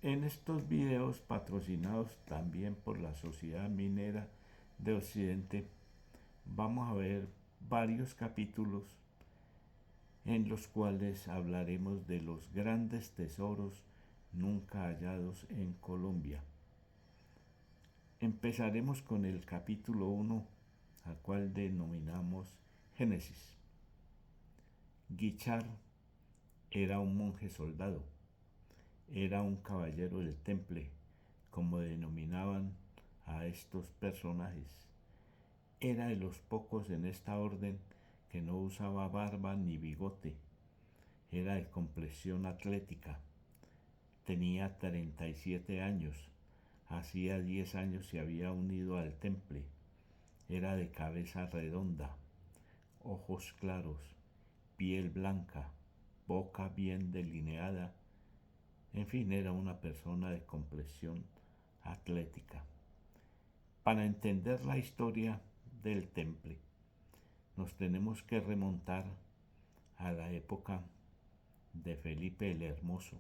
En estos videos patrocinados también por la Sociedad Minera de Occidente, vamos a ver varios capítulos en los cuales hablaremos de los grandes tesoros nunca hallados en Colombia. Empezaremos con el capítulo 1, al cual denominamos Génesis. Guichar era un monje soldado, era un caballero del temple, como denominaban a estos personajes. Era de los pocos en esta orden que no usaba barba ni bigote. Era de complexión atlética. Tenía 37 años. Hacía 10 años se había unido al temple. Era de cabeza redonda, ojos claros, piel blanca, boca bien delineada. En fin, era una persona de complexión atlética. Para entender la historia del temple, nos tenemos que remontar a la época de Felipe el Hermoso,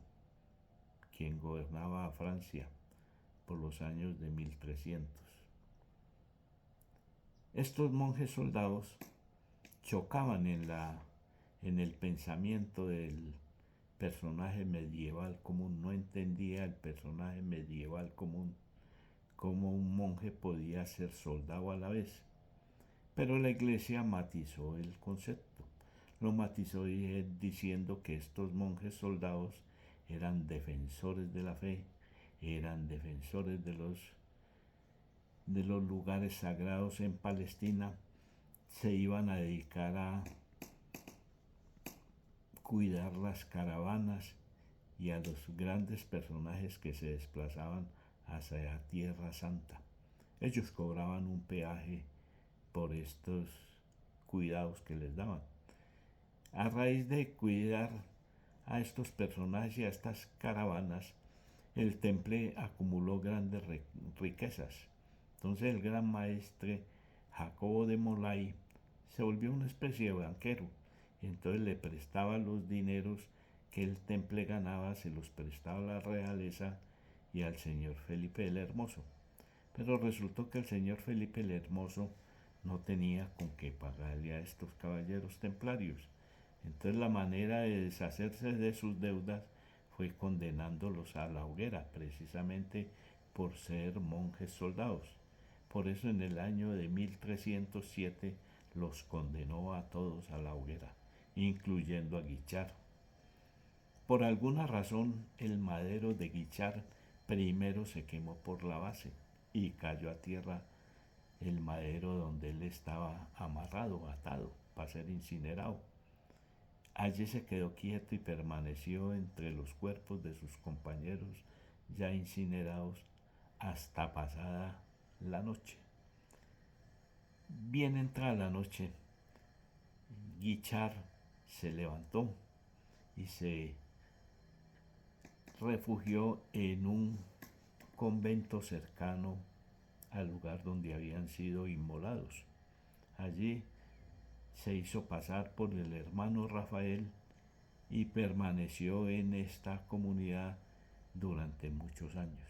quien gobernaba a Francia por los años de 1300. Estos monjes soldados chocaban en el pensamiento del personaje medieval común. No entendía el personaje medieval común cómo un monje podía ser soldado a la vez. Pero la iglesia matizó el concepto. Lo matizó diciendo que estos monjes soldados eran defensores de la fe, eran defensores de los lugares sagrados en Palestina, se iban a dedicar a cuidar las caravanas y a los grandes personajes que se desplazaban hacia Tierra Santa. Ellos cobraban un peaje por estos cuidados que les daban. A raíz de cuidar a estos personajes y a estas caravanas, el temple acumuló grandes riquezas. Entonces el gran maestre Jacobo de Molay se volvió una especie de banquero. Entonces le prestaba los dineros que el temple ganaba, se los prestaba a la realeza y al señor Felipe el Hermoso. Pero resultó que el señor Felipe el Hermoso no tenía con qué pagarle a estos caballeros templarios. Entonces la manera de deshacerse de sus deudas fue condenándolos a la hoguera, precisamente por ser monjes soldados. Por eso en el año de 1307 los condenó a todos a la hoguera, incluyendo a Guichar. Por alguna razón el madero de Guichar primero se quemó por la base y cayó a tierra el madero donde él estaba amarrado, atado, para ser incinerado. Allí se quedó quieto y permaneció entre los cuerpos de sus compañeros ya incinerados hasta pasada la noche. Bien entrada la noche, Guichar se levantó y se refugió en un convento cercano al lugar donde habían sido inmolados. Allí se hizo pasar por el hermano Rafael y permaneció en esta comunidad durante muchos años.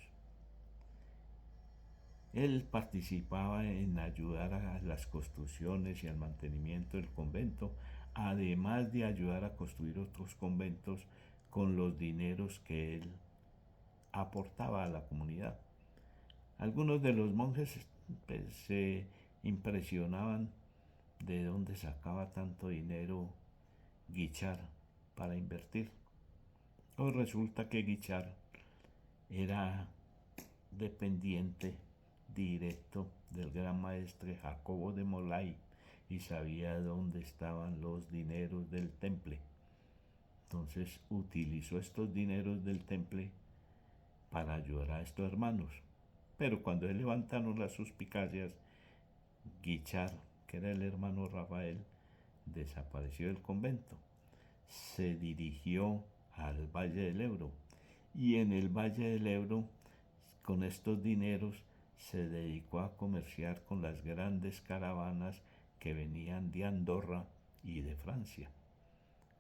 Él participaba en ayudar a las construcciones y al mantenimiento del convento, además de ayudar a construir otros conventos con los dineros que él aportaba a la comunidad. Algunos de los monjes pues, se impresionaban de dónde sacaba tanto dinero Guichar para invertir. Pues resulta que Guichar era dependiente directo del gran maestre Jacobo de Molay y sabía dónde estaban los dineros del temple. Entonces utilizó estos dineros del temple para ayudar a estos hermanos. Pero cuando se levantaron las suspicacias, Guichar, que era el hermano Rafael, desapareció del convento. Se dirigió al Valle del Ebro y en el Valle del Ebro, con estos dineros, se dedicó a comerciar con las grandes caravanas que venían de Andorra y de Francia.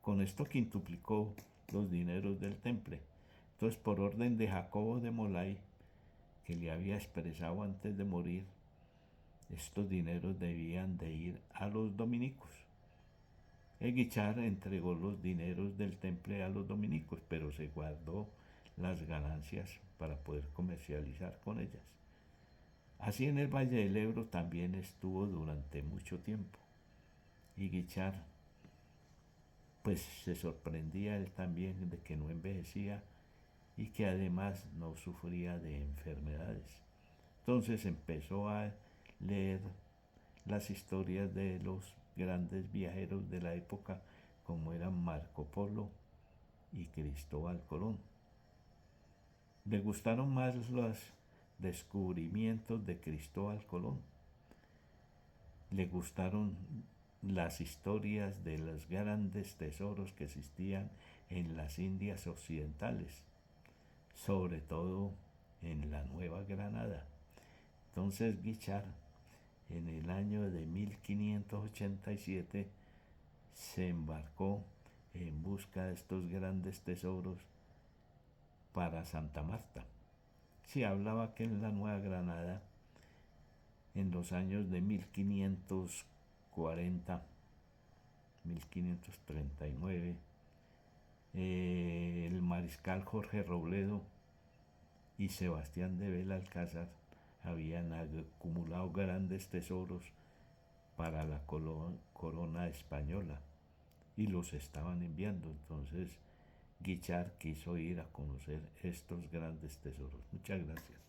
Con esto quintuplicó los dineros del temple. Entonces, por orden de Jacobo de Molay, que le había expresado antes de morir, estos dineros debían de ir a los dominicos. Guichard entregó los dineros del temple a los dominicos, pero se guardó las ganancias para poder comercializar con ellas. Así en el Valle del Ebro también estuvo durante mucho tiempo. Y Guichard, pues se sorprendía él también de que no envejecía y que además no sufría de enfermedades. Entonces empezó a leer las historias de los grandes viajeros de la época, como eran Marco Polo y Cristóbal Colón. Le gustaron más los descubrimientos de Cristóbal Colón. Le gustaron las historias de los grandes tesoros que existían en las Indias occidentales, sobre todo en la Nueva Granada. Entonces Guichard, en el año de 1587, se embarcó en busca de estos grandes tesoros para Santa Marta. Se hablaba que en la Nueva Granada, en los años de 1540, 1539, el mariscal Jorge Robledo y Sebastián de Belalcázar habían acumulado grandes tesoros para la corona española y los estaban enviando. Entonces Guichard quiso ir a conocer estos grandes tesoros. Muchas gracias.